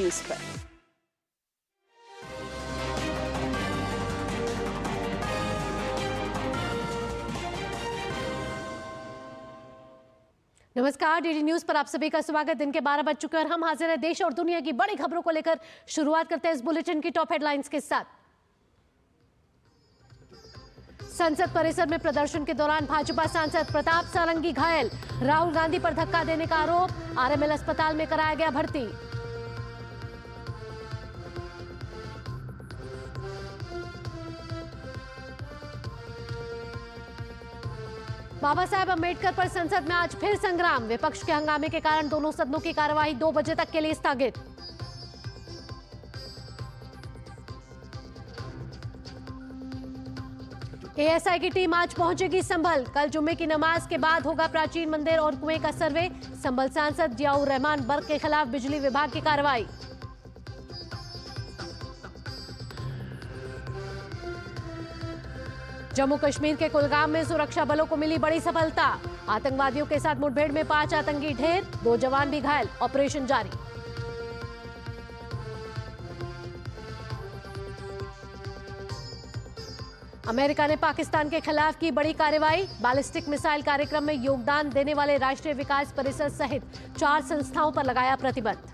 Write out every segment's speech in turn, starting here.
News पर। नमस्कार, DD news पर आप सभी का स्वागत। दिन के 12 बज चुके हैं और हम हाजिर हैं देश और दुनिया की बड़ी खबरों को लेकर। शुरुआत करते हैं इस बुलेटिन की टॉप हेडलाइंस के साथ। संसद परिसर में प्रदर्शन के दौरान भाजपा सांसद प्रताप सारंगी घायल, राहुल गांधी पर धक्का देने का आरोप, आरएमएल अस्पताल में कराया गया भर्ती। बाबा साहेब अंबेडकर पर संसद में आज फिर संग्राम, विपक्ष के हंगामे के कारण दोनों सदनों की कार्यवाही 2 बजे तक के लिए स्थगित। एएसआई की टीम आज पहुंचेगी संभल, कल जुम्मे की नमाज के बाद होगा प्राचीन मंदिर और कुएं का सर्वे। संभल सांसद जियाउर रहमान बर्क के खिलाफ बिजली विभाग की कार्रवाई। जम्मू कश्मीर के कुलगाम में सुरक्षा बलों को मिली बड़ी सफलता, आतंकवादियों के साथ मुठभेड़ में 5 आतंकी ढेर, 2 जवान भी घायल, ऑपरेशन जारी। अमेरिका ने पाकिस्तान के खिलाफ की बड़ी कार्रवाई, बैलिस्टिक मिसाइल कार्यक्रम में योगदान देने वाले राष्ट्रीय विकास परिषद सहित 4 संस्थाओं पर लगाया प्रतिबंध।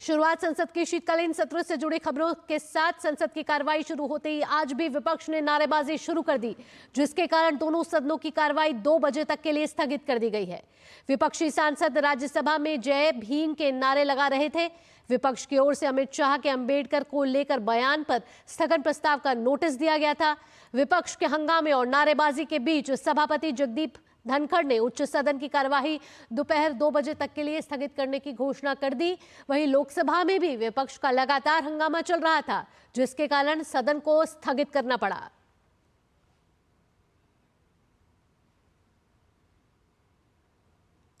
शुरुआत संसद के शीतकालीन सत्र से जुड़ी खबरों के साथ। संसद की कार्रवाई शुरू होते ही आज भी विपक्ष ने नारेबाजी शुरू कर दी, जिसके कारण दोनों सदनों की कार्रवाई 2 बजे तक के लिए स्थगित कर दी गई है। विपक्षी सांसद राज्यसभा में जय भीम के नारे लगा रहे थे। विपक्ष की ओर से अमित शाह के अंबेडकर को लेकर बयान पर स्थगन प्रस्ताव का नोटिस दिया गया था। विपक्ष के हंगामे और नारेबाजी के बीच सभापति जगदीप धनखड़ ने उच्च सदन की कार्यवाही दोपहर 2 बजे तक के लिए स्थगित करने की घोषणा कर दी। वहीं लोकसभा में भी विपक्ष का लगातार हंगामा चल रहा था, जिसके कारण सदन को स्थगित करना पड़ा।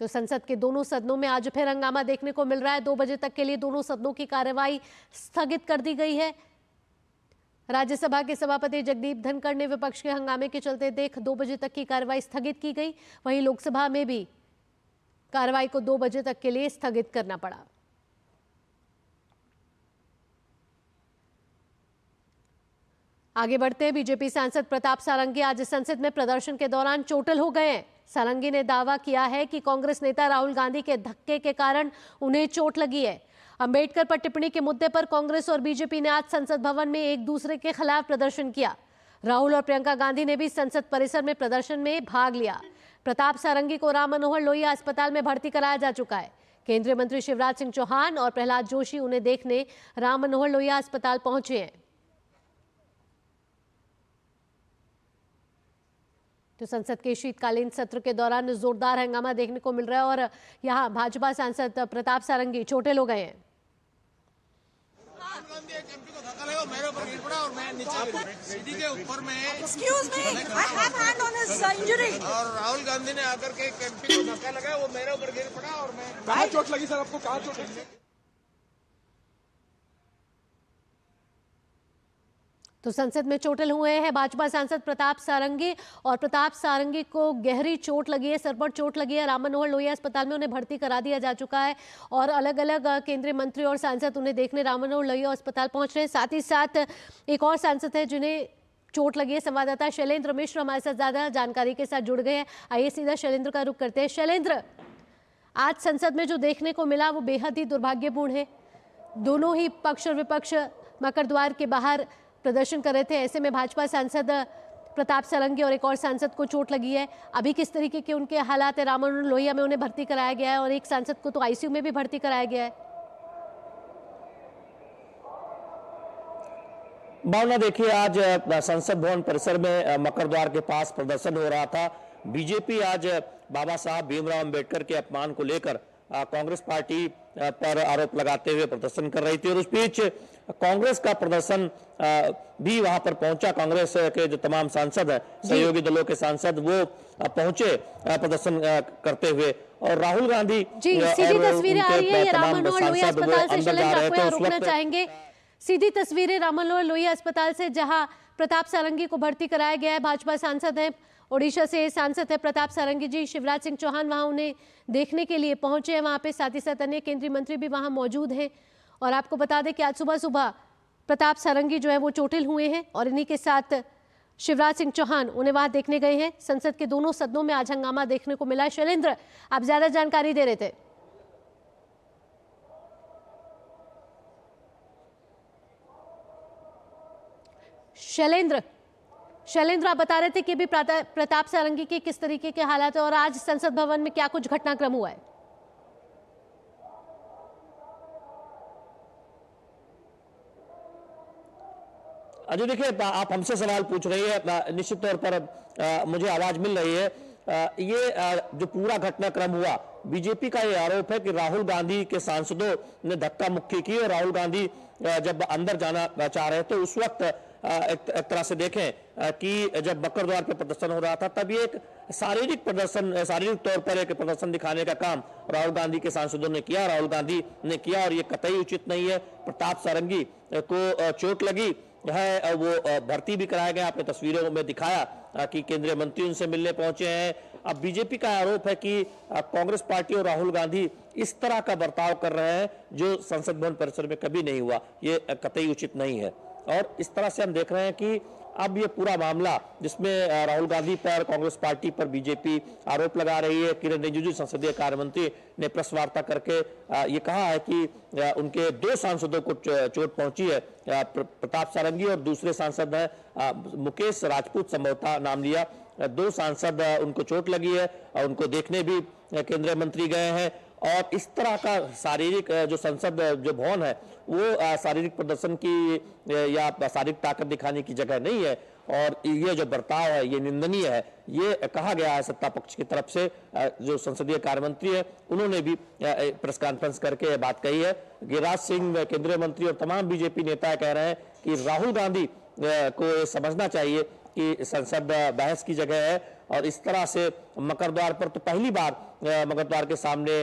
तो संसद के दोनों सदनों में आज फिर हंगामा देखने को मिल रहा है। 2 बजे तक के लिए दोनों सदनों की कार्यवाही स्थगित कर दी गई है। राज्यसभा के सभापति जगदीप धनखड़ ने विपक्ष के हंगामे के चलते 2 बजे तक की कार्रवाई स्थगित की गई। वहीं लोकसभा में भी कार्रवाई को 2 बजे तक के लिए स्थगित करना पड़ा। आगे बढ़ते हैं। बीजेपी सांसद प्रताप सारंगी आज संसद में प्रदर्शन के दौरान चोटिल हो गए हैं। सारंगी ने दावा किया है कि कांग्रेस नेता राहुल गांधी के धक्के के कारण उन्हें चोट लगी है। अंबेडकर पर टिप्पणी के मुद्दे पर कांग्रेस और बीजेपी ने आज संसद भवन में एक दूसरे के खिलाफ प्रदर्शन किया। राहुल और प्रियंका गांधी ने भी संसद परिसर में प्रदर्शन में भाग लिया। प्रताप सारंगी को राम मनोहर लोहिया अस्पताल में भर्ती कराया जा चुका है। केंद्रीय मंत्री शिवराज सिंह चौहान और प्रहलाद जोशी उन्हें देखने राम मनोहर लोहिया अस्पताल पहुंचे हैं। तो संसद के शीतकालीन सत्र के दौरान जोरदार हंगामा देखने को मिल रहा है और यहां भाजपा सांसद प्रताप सारंगी चोटिल हो गए हैं। और राहुल गांधी ने आकर के एमपी को धक्का लगाया, वो मेरे ऊपर गिर पड़ा और मैं। कहाँ चोट लगी सर आपको, कहाँ चोट लगी? तो संसद में चोटिल हुए हैं भाजपा सांसद प्रताप सारंगी और प्रताप सारंगी को गहरी चोट लगी है, सर पर चोट लगी है। राम मनोहर लोहिया अस्पताल में उन्हें भर्ती करा दिया जा चुका है और अलग अलग केंद्रीय मंत्री और सांसद उन्हें देखने राम मनोहर लोहिया अस्पताल पहुंच रहे हैं। साथ ही साथ एक और सांसद है जिन्हें चोट लगी है। संवाददाता शैलेंद्र मिश्र हमारे साथ ज्यादा जानकारी के साथ जुड़ गए हैं। आइए सीधा शैलेंद्र का रुख करते हैं। शैलेंद्र, आज संसद में जो देखने को मिला वो बेहद ही दुर्भाग्यपूर्ण है। दोनों ही पक्ष और विपक्ष मकर द्वार के बाहर प्रदर्शन कर रहे थे। ऐसे में भाजपा सांसद प्रताप सारंगी और एक और सांसद को चोट लगी है। अभी किस तरीके के उनके हालात है? राम मनोहर लोहिया में उन्हें भर्ती कराया गया है और एक सांसद को तो आईसीयू में भी भर्ती कराया गया है। भावना, देखिए आज संसद भवन परिसर में मकर द्वार के पास प्रदर्शन हो रहा था। बीजेपी आज बाबा साहब भीमराव अंबेडकर के अपमान को लेकर कांग्रेस पार्टी पर आरोप लगाते हुए प्रदर्शन कर रही थी और उस बीच कांग्रेस का प्रदर्शन भी वहां पर पहुंचा। कांग्रेस के जो तमाम सांसद हैं, सहयोगी दलों के सांसद, वो पहुंचे प्रदर्शन करते हुए और राहुल गांधी सीधी तस्वीरें आ रही है राम मनोहर लोहिया अस्पताल से। शैलेंद्र, आपको यहाँ रुकना चाहेंगे। सीधी तस्वीरें राम मनोहर लोहिया अस्पताल से, जहां प्रताप सारंगी को भर्ती कराया गया है। भाजपा सांसद हैं, ओडिशा से सांसद है प्रताप सारंगी जी। शिवराज सिंह चौहान वहां उन्हें देखने के लिए पहुंचे हैं वहां पे, साथ ही साथ अन्य केंद्रीय मंत्री भी वहां मौजूद हैं। और आपको बता दें कि आज सुबह सुबह प्रताप सारंगी जो है वो चोटिल हुए हैं और इन्हीं के साथ शिवराज सिंह चौहान उन्हें वहां देखने गए हैं। संसद के दोनों सदनों में आज हंगामा देखने को मिला। शैलेंद्र, आप ज्यादा जानकारी दे रहे थे। शैलेंद्र, आप बता रहे थे कि अभी प्रताप सारंगी के किस तरीके के हालात है और आज संसद भवन में क्या कुछ घटनाक्रम हुआ है? अजय, देखिए, आप हमसे सवाल पूछ रही है, निश्चित तौर पर मुझे आवाज मिल रही है। ये जो पूरा घटनाक्रम हुआ, बीजेपी का ये आरोप है कि राहुल गांधी के सांसदों ने धक्का मुक्की की और राहुल गांधी जब अंदर जाना चाह रहे थे उस वक्त एक तरह से देखें कि जब मकर द्वार पे प्रदर्शन हो रहा था तब ये एक शारीरिक तौर पर एक प्रदर्शन दिखाने का काम राहुल गांधी के सांसदों ने किया, राहुल गांधी ने किया और ये कतई उचित नहीं है। प्रताप सारंगी को चोट लगी है, वो भर्ती भी कराया गया। आपने तस्वीरों में दिखाया कि केंद्रीय मंत्री उनसे मिलने पहुंचे हैं। अब बीजेपी का आरोप है कि कांग्रेस पार्टी और राहुल गांधी इस तरह का बर्ताव कर रहे हैं जो संसद भवन परिसर में कभी नहीं हुआ। ये कतई उचित नहीं है और इस तरह से हम देख रहे हैं कि अब ये पूरा मामला जिसमें राहुल गांधी पर, कांग्रेस पार्टी पर बीजेपी आरोप लगा रही है। किरण रिजिजू संसदीय कार्य मंत्री ने प्रेस वार्ता करके ये कहा है कि उनके 2 सांसदों को चोट पहुंची है, प्रताप सारंगी और दूसरे सांसद हैं मुकेश राजपूत, संभवतः नाम लिया। 2 सांसद उनको चोट लगी है और उनको देखने भी केंद्रीय मंत्री गए हैं। और इस तरह का शारीरिक जो संसद जो भवन है वो शारीरिक प्रदर्शन की या शारीरिक ताकत दिखाने की जगह नहीं है और ये जो बर्ताव है ये निंदनीय है। ये कहा गया है सत्ता पक्ष की तरफ से, जो संसदीय कार्य मंत्री है उन्होंने भी प्रेस कॉन्फ्रेंस करके बात कही है। गिरिराज सिंह केंद्रीय मंत्री और तमाम बीजेपी नेता कह रहे हैं कि राहुल गांधी को समझना चाहिए कि संसद बहस की जगह है और इस तरह से मकर द्वार पर तो पहली बार मकर द्वार के सामने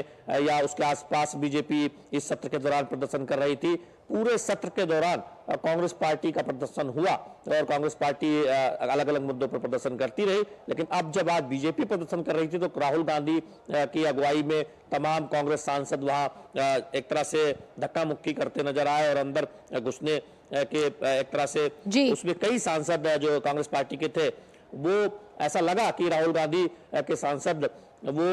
या उसके आसपास बीजेपी इस सत्र के दौरान प्रदर्शन कर रही थी। पूरे सत्र के दौरान कांग्रेस पार्टी का प्रदर्शन हुआ और कांग्रेस पार्टी अलग अलग मुद्दों पर प्रदर्शन करती रही, लेकिन अब जब आज बीजेपी प्रदर्शन कर रही थी तो राहुल गांधी की अगुवाई में तमाम कांग्रेस सांसद वहां एक तरह से धक्का मुक्की करते नजर आए और अंदर घुसने के एक तरह से उसमें कई सांसद जो कांग्रेस पार्टी के थे वो ऐसा लगा कि राहुल गांधी के सांसद वो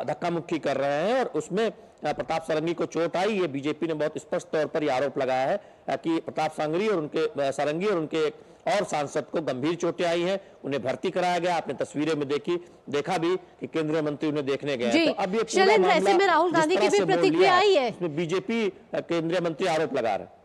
धक्का मुक्की कर रहे हैं और उसमें प्रताप सारंगी को चोट आई। ये बीजेपी ने बहुत स्पष्ट तौर पर यह आरोप लगाया है कि प्रताप सारंगी और उनके और सांसद को गंभीर चोटें आई हैं, उन्हें भर्ती कराया गया। आपने तस्वीरें में देखा भी कि केंद्रीय मंत्री उन्हें देखने गए। तो अब ये पूरा मामला राहुल गांधी की भी प्रतिक्रिया आई है, इसमें बीजेपी केंद्रीय मंत्री आरोप लगा रहे हैं।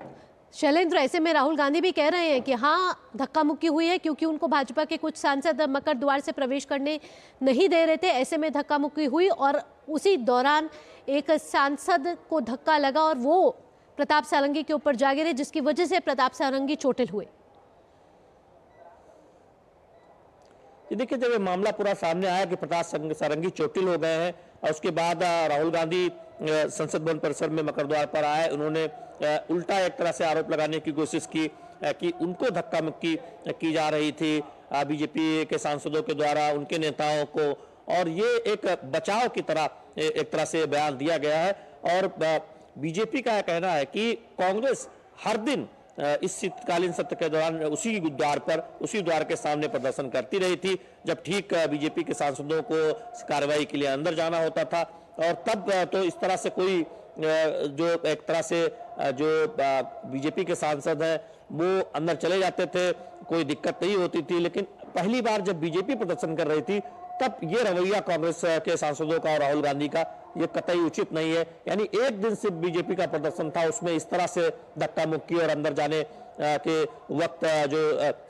शैलेंद्र, ऐसे में राहुल गांधी भी कह रहे हैं कि हाँ धक्का मुक्की हुई है क्योंकि उनको भाजपा के कुछ सांसद मकर द्वार से प्रवेश करने नहीं दे रहे थे, ऐसे में धक्का मुक्की हुई और उसी दौरान एक सांसद को धक्का लगा और वो प्रताप सारंगी के ऊपर जा गिरे जिसकी वजह से प्रताप सारंगी चोटिल हुए। देखिए, जब ये मामला पूरा सामने आया कि प्रताप सारंगी चोटिल हो गए हैं और उसके बाद राहुल गांधी संसद भवन परिसर में मकर द्वार पर आए, उन्होंने उल्टा एक तरह से आरोप लगाने की कोशिश की कि उनको धक्का मुक्की की जा रही थी बीजेपी के सांसदों के द्वारा उनके नेताओं को, और ये एक बचाव की तरह एक तरह से बयान दिया गया है। और बीजेपी का कहना है कि कांग्रेस हर दिन इस शीतकालीन सत्र के दौरान उसी द्वार के सामने प्रदर्शन करती रही थी जब ठीक बीजेपी के सांसदों को कार्रवाई के लिए अंदर जाना होता था। और तब तो इस तरह से कोई जो एक तरह से जो बीजेपी के सांसद हैं वो अंदर चले जाते थे, कोई दिक्कत नहीं होती थी। लेकिन पहली बार जब बीजेपी प्रदर्शन कर रही थी तब ये रवैया कांग्रेस के सांसदों का और राहुल गांधी का ये कतई उचित नहीं है। यानी एक दिन सिर्फ बीजेपी का प्रदर्शन था, उसमें इस तरह से धक्का मुक्की और अंदर जाने के वक्त जो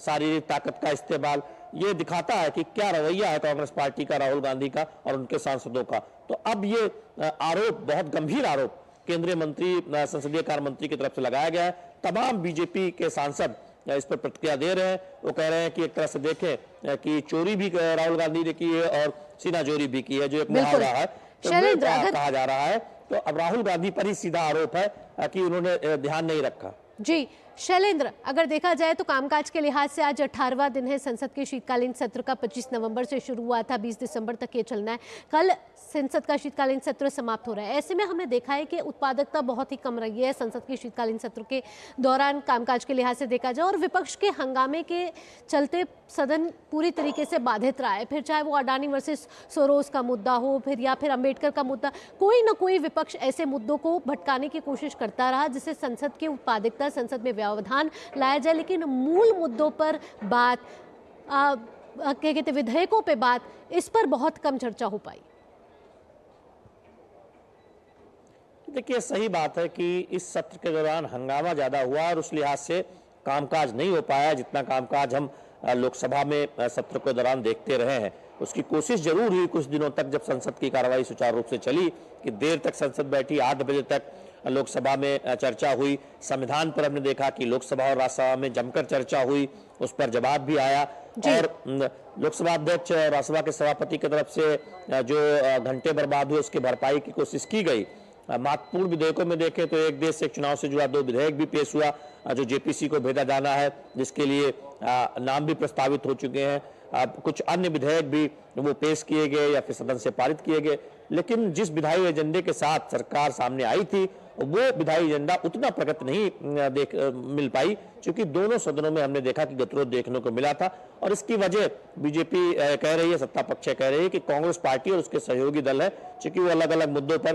शारीरिक ताकत का इस्तेमाल, ये दिखाता है कि क्या रवैया है कांग्रेस पार्टी का, राहुल गांधी का और उनके सांसदों का। तो अब ये आरोप, बहुत गंभीर आरोप केंद्रीय मंत्री, संसदीय कार्य मंत्री की तरफ से लगाया गया है। तमाम बीजेपी के सांसद इस पर प्रतिक्रिया दे रहे हैं। वो कह रहे हैं कि एक तरह से देखें कि चोरी भी राहुल गांधी ने की है और सीनाजोरी भी की है, जो एक मुहावरा है तो कहा जा रहा है। तो अब राहुल गांधी पर ही सीधा आरोप है कि उन्होंने ध्यान नहीं रखा। जी शैलेंद्र, अगर देखा जाए तो कामकाज के लिहाज से आज 18वां दिन है। संसद के शीतकालीन सत्र का 25 नवंबर से शुरू हुआ था, 20 दिसंबर तक ये चलना है। कल संसद का शीतकालीन सत्र समाप्त हो रहा है। ऐसे में हमने देखा है कि उत्पादकता बहुत ही कम रही है संसद के शीतकालीन सत्र के दौरान कामकाज के लिहाज से देखा जाए, और विपक्ष के हंगामे के चलते सदन पूरी तरीके से बाधित रहा है। फिर चाहे वो अडानी वर्सेस सोरोस का मुद्दा हो, फिर या फिर अम्बेडकर का मुद्दा, कोई ना कोई विपक्ष ऐसे मुद्दों को भटकाने की कोशिश करता रहा जिससे संसद की उत्पादकता, संसद में व्यवधान लाया जाए। लेकिन मूल मुद्दों पर बात, क्या कहते, विधेयकों पे बात, इस पर बहुत कम चर्चा हो पाई। देखिए, सही बात है कि इस सत्र के दौरान हंगामा ज्यादा हुआ और उस लिहाज से कामकाज नहीं हो पाया जितना कामकाज हम लोकसभा में सत्र के दौरान देखते रहे हैं। उसकी कोशिश जरूर हुई कुछ दिनों तक, जब संसद की कार्रवाई सुचारू रूप से चली, कि देर तक संसद बैठी, 8 बजे तक लोकसभा में चर्चा हुई। संविधान पर हमने देखा कि लोकसभा और राज्यसभा में जमकर चर्चा हुई, उस पर जवाब भी आया, और लोकसभा अध्यक्ष, राज्यसभा के सभापति की तरफ से जो घंटे बर्बाद हुए उसकी भरपाई की कोशिश की गई। महत्वपूर्ण विधेयकों में देखें तो एक देश से एक चुनाव से जुड़ा 2 विधेयक भी पेश हुआ, जो जेपीसी को भेजा जाना है, जिसके लिए नाम भी प्रस्तावित हो चुके हैं। कुछ अन्य विधेयक भी वो पेश किए गए या फिर सदन से पारित किए गए। लेकिन जिस विधायी एजेंडे के साथ सरकार सामने आई थी, वो विधायी एजेंडा उतना प्रगति नहीं मिल पाई, क्योंकि दोनों सदनों में हमने देखा कि गतिरोध देखने को मिला था। और इसकी वजह बीजेपी कह रही है, सत्ता पक्ष कह रही है कि कांग्रेस पार्टी और उसके सहयोगी दल है, क्योंकि वो अलग अलग मुद्दों पर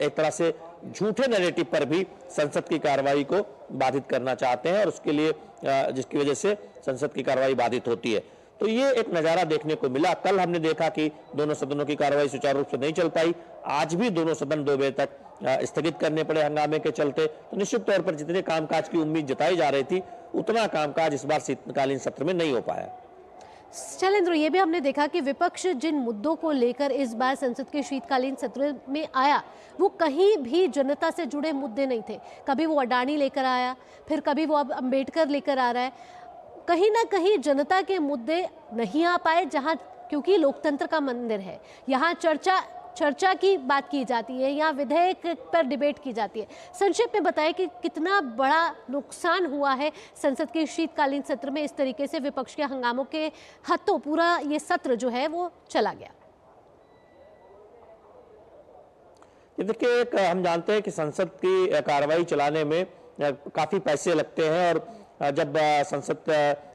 एक तरह से झूठे नैरेटिव पर भी संसद की कार्रवाई को बाधित करना चाहते हैं, और उसके लिए जिसकी वजह से संसद की कार्रवाई बाधित होती है। तो ये एक नजारा देखने को मिला। कल हमने देखा कि दोनों सदनों की कार्रवाई सुचारू रूप से नहीं चल पाई। आज भी दोनों सदन 2 बजे तक स्थगित करने पड़े हंगामे के चलते। तो निश्चित तौर पर जितने कामकाज की उम्मीद जताई जा रही थी, उतना कामकाज इस बार शीतकालीन सत्र में नहीं हो पाया। शैलेंद्र, ये भी हमने देखा कि विपक्ष जिन मुद्दों को लेकर इस बार संसद के शीतकालीन सत्र में आया, वो कहीं भी जनता से जुड़े मुद्दे नहीं थे। कभी वो अडानी लेकर आया, फिर कभी वो अब अम्बेडकर लेकर आ रहा है। कहीं ना कहीं जनता के मुद्दे नहीं आ पाए, जहां, क्योंकि लोकतंत्र का मंदिर है, यहाँ चर्चा की बात की जाती है, यहाँ विधेयक पर डिबेट की जाती है। संक्षेप में बताएं कि कितना बड़ा नुकसान हुआ है संसद के शीतकालीन सत्र में, इस तरीके से विपक्ष के हंगामों के हाथों पूरा ये सत्र जो है वो चला गया। देखिए, हम जानते हैं कि संसद की कार्रवाई चलाने में काफी पैसे लगते हैं, और जब संसद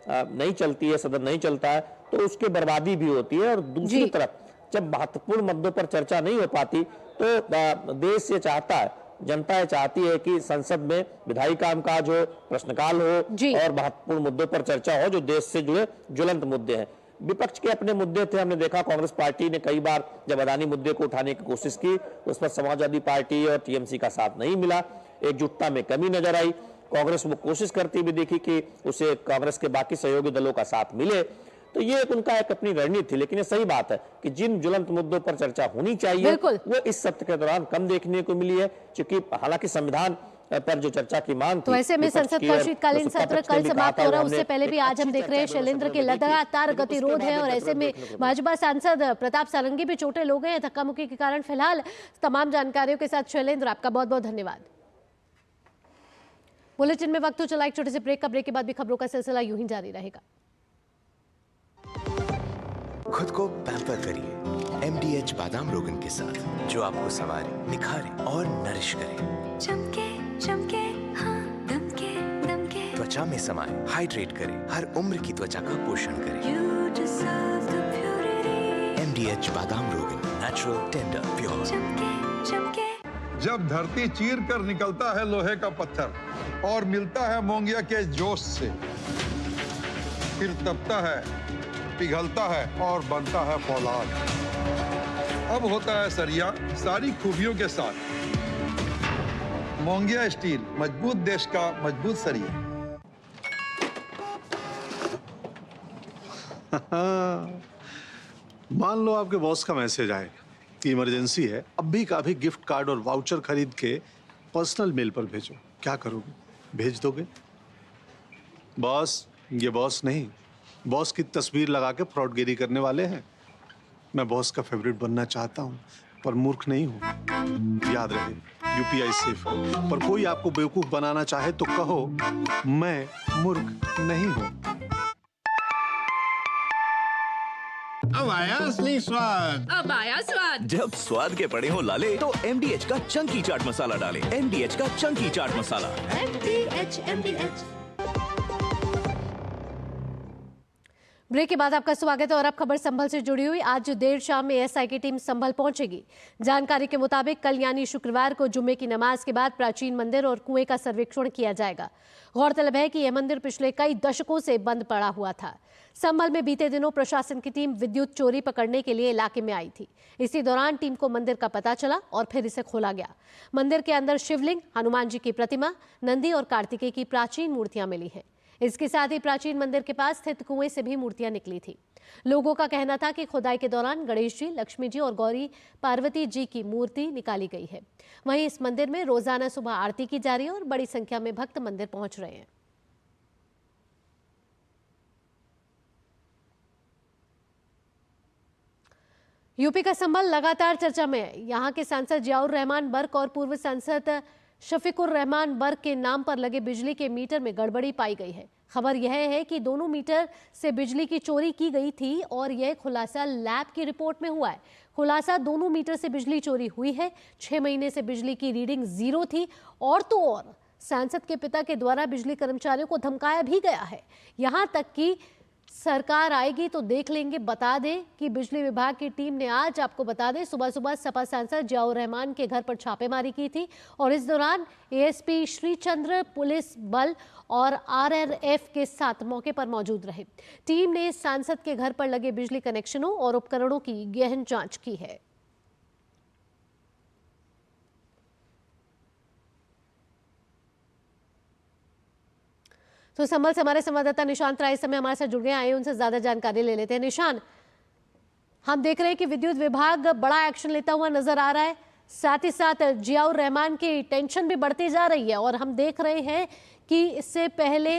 नहीं चलती है, सदन नहीं चलता है, तो उसकी बर्बादी भी होती है। और दूसरी तरफ जब महत्वपूर्ण मुद्दों पर चर्चा नहीं हो पाती, तो देश ये चाहता है, जनता ये चाहती है कि संसद में विधायी कामकाज हो, प्रश्नकाल हो, और महत्वपूर्ण मुद्दों पर चर्चा हो जो देश से जुड़े ज्वलंत मुद्दे हैं। विपक्ष के अपने मुद्दे थे। हमने देखा कांग्रेस पार्टी ने कई बार जब अदानी मुद्दे को उठाने की कोशिश की, उस पर समाजवादी पार्टी और टीएमसी का साथ नहीं मिला, एकजुटता में कमी नजर आई। कांग्रेस वो कोशिश करती भी देखी कि उसे कांग्रेस के बाकी सहयोगी दलों का साथ मिले। तो ये उनका एक अपनी रणनीति थी। लेकिन ये सही बात है कि जिन ज्वलंत मुद्दों पर चर्चा होनी चाहिए, वो इस सत्र के दौरान कम देखने को मिली है, क्योंकि हालांकि संविधान पर जो चर्चा की मांग थी, तो ऐसे में संसद का शीतकालीन सत्र कल समाप्त हो रहा है। उससे पहले भी आज हम देख रहे हैं शैलेंद्र के लगातार गतिरोध है, और ऐसे में भाजपा सांसद प्रताप सारंगी भी चोटिल हो गए हैं धक्का मुक्की के कारण। फिलहाल तमाम जानकारियों के साथ शैलेंद्र, आपका बहुत बहुत धन्यवाद। बुलेटिन में वक्त हो चला एक छोटे से ब्रेक का। ब्रेक के बाद भी खबरों का सिलसिला यूं ही जारी रहेगा। खुद को पैम्पर करिए MDH बादाम रोगन के साथ, जो आपको संवारे, निखारे और नरिश करे। चमके चमके हाँ, दमके दमके, त्वचा में समाए, हाइड्रेट करे, हर उम्र की त्वचा का पोषण करे। You deserve the purity. MDH बादाम रोगन, नेचुरल, टेंडर, प्योर। चमके चमके। जब धरती चीर कर निकलता है लोहे का पत्थर और मिलता है मोंगिया के जोश से, फिर तपता है, पिघलता है और बनता है फौलाद। अब होता है सरिया सारी खूबियों के साथ। मोंगिया स्टील, मजबूत देश का मजबूत सरिया। मान लो आपके बॉस का मैसेज आए कि इमरजेंसी है, अभी का अभी गिफ्ट कार्ड और वाउचर खरीद के पर्सनल मेल पर भेजो। क्या करोगे? भेज दोगे? बॉस, ये बॉस नहीं, बॉस की तस्वीर लगा के फ्रॉडगिरी करने वाले हैं। मैं बॉस का फेवरेट बनना चाहता हूँ, पर मूर्ख नहीं हूँ। याद रहे, यूपीआई सेफ है। पर कोई आपको बेवकूफ बनाना चाहे तो कहो मैं मूर्ख नहीं हूं। अब आया असली स्वाद। अब आया स्वाद। जब स्वाद के पड़े हो लाले तो MDH का चंकी चाट मसाला डालें। MDH का चंकी चाट मसाला। MDH। ब्रेक के बाद आपका स्वागत है और अब खबर संभल से जुड़ी हुई। आज देर शाम में एसआई की टीम संभल पहुंचेगी। जानकारी के मुताबिक कल यानी शुक्रवार को जुम्मे की नमाज के बाद प्राचीन मंदिर और कुएं का सर्वेक्षण किया जाएगा। गौरतलब है कि यह मंदिर पिछले कई दशकों से बंद पड़ा हुआ था। संभल में बीते दिनों प्रशासन की टीम विद्युत चोरी पकड़ने के लिए इलाके में आई थी। इसी दौरान टीम को मंदिर का पता चला और फिर इसे खोला गया। मंदिर के अंदर शिवलिंग, हनुमान जी की प्रतिमा, नंदी और कार्तिकेय की प्राचीन मूर्तियां मिली हैं। इसके साथ ही प्राचीन मंदिर के पास स्थित कुएं से भी मूर्तियां निकली थी। लोगों का कहना था कि खुदाई के दौरान गणेश जी, लक्ष्मी जी और गौरी पार्वती जी की मूर्ति निकाली गई है। वहीं इस मंदिर में रोजाना सुबह आरती की जा रही है और बड़ी संख्या में भक्त मंदिर पहुंच रहे हैं। यूपी का संभल लगातार चर्चा में है। यहाँ के सांसद जियाउर रहमान बर्क और पूर्व सांसद शफीकुर रहमान बर्क के नाम पर लगे बिजली के मीटर में गड़बड़ी पाई गई है। खबर यह है कि दोनों मीटर से बिजली की चोरी की गई थी और यह खुलासा लैब की रिपोर्ट में हुआ है। खुलासा दोनों मीटर से बिजली चोरी हुई है। 6 महीने से बिजली की रीडिंग 0 थी और तो और सांसद के पिता के द्वारा बिजली कर्मचारियों को धमकाया भी गया है। यहाँ तक कि सरकार आएगी तो देख लेंगे। बता दें कि बिजली विभाग की टीम ने आज, आपको बता दें, सुबह सुबह सपा सांसद जियाउर रहमान के घर पर छापेमारी की थी और इस दौरान एएसपी श्रीचंद्र पुलिस बल और आरआरएफ के साथ मौके पर मौजूद रहे। टीम ने सांसद के घर पर लगे बिजली कनेक्शनों और उपकरणों की गहन जांच की है। तो संभल से हमारे संवाददाता निशांत राय इस समय हमारे साथ जुड़ गए, आए उनसे ज्यादा जानकारी ले लेते हैं। निशान, हम देख रहे हैं कि विद्युत विभाग बड़ा एक्शन लेता हुआ नजर आ रहा है, साथ ही साथ जियाउर रहमान की टेंशन भी बढ़ती जा रही है और हम देख रहे हैं कि इससे पहले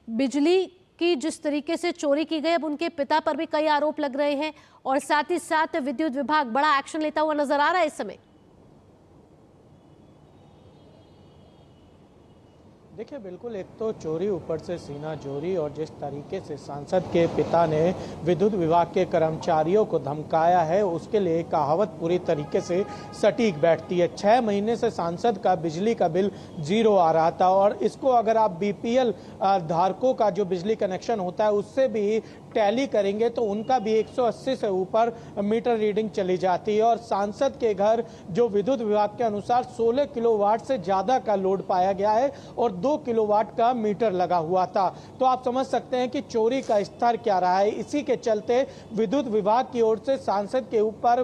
बिजली की जिस तरीके से चोरी की गई, अब उनके पिता पर भी कई आरोप लग रहे हैं और साथ ही साथ विद्युत विभाग बड़ा एक्शन लेता हुआ नजर आ रहा है इस समय। देखिए, बिल्कुल, एक तो चोरी, ऊपर से सीना चोरी और जिस तरीके से सांसद के पिता ने विद्युत विभाग के कर्मचारियों को धमकाया है, उसके लिए कहावत पूरी तरीके से सटीक बैठती है। 6 महीने से सांसद का बिजली का बिल 0 आ रहा था और इसको अगर आप बीपीएल धारकों का जो बिजली कनेक्शन होता है उससे भी टैली करेंगे तो उनका भी 180 से ऊपर मीटर रीडिंग चली जाती है। और सांसद के घर जो विद्युत विभाग के अनुसार 16 किलोवाट से ज़्यादा का लोड पाया गया है और 2 किलोवाट का मीटर लगा हुआ था। तो आप समझ सकते हैं कि चोरी का स्तर क्या रहा है। इसी के चलते विद्युत विभाग की ओर से सांसद के ऊपर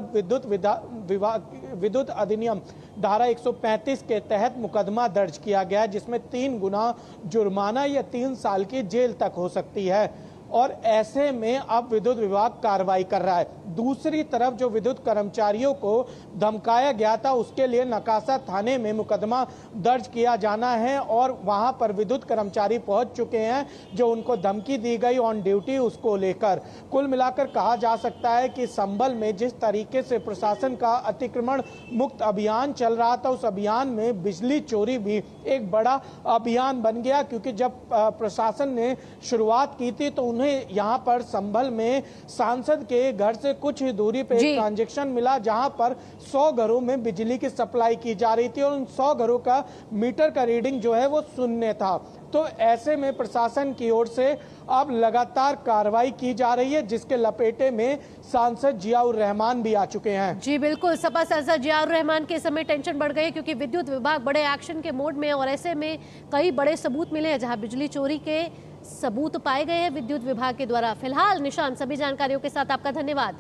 विद्युत अधिनियम धारा 135 के तहत मुकदमा दर्ज किया गया, जिसमें 3 गुना जुर्माना या 3 साल की जेल तक हो सकती है। और ऐसे में अब विद्युत विभाग कार्रवाई कर रहा है। दूसरी तरफ जो विद्युत कर्मचारियों को धमकाया गया था उसके लिए नकासा थाने में मुकदमा दर्ज किया जाना है और वहां पर विद्युत कर्मचारी पहुंच चुके हैं जो उनको धमकी दी गई ऑन ड्यूटी, उसको लेकर कुल मिलाकर कहा जा सकता है कि संभल में जिस तरीके से प्रशासन का अतिक्रमण मुक्त अभियान चल रहा था, उस अभियान में बिजली चोरी भी एक बड़ा अभियान बन गया। क्योंकि जब प्रशासन ने शुरुआत की थी तो उन्हें यहां पर संभल में सांसद के घर से कुछ ही दूरी पे एक ट्रांजैक्शन मिला जहां पर 100 घरों में बिजली की सप्लाई की जा रही थी और उन 100 घरों का मीटर का रीडिंग जो है वो 0 था। तो ऐसे में प्रशासन की ओर से अब लगातार कार्रवाई की जा रही है, जिसके लपेटे में सांसद जियाउर रहमान भी आ चुके हैं। जी बिल्कुल, सपा सांसद जियाउर रहमान के समय टेंशन बढ़ गई क्योंकि विद्युत विभाग बड़े एक्शन के मोड में है और ऐसे में कई बड़े सबूत मिले हैं जहां बिजली चोरी के सबूत पाए गए हैं विद्युत विभाग के द्वारा। फिलहाल निशान, सभी जानकारियों के साथ आपका धन्यवाद।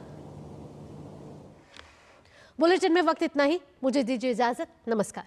बुलेटिन में वक्त इतना ही, मुझे दीजिए इजाजत, नमस्कार।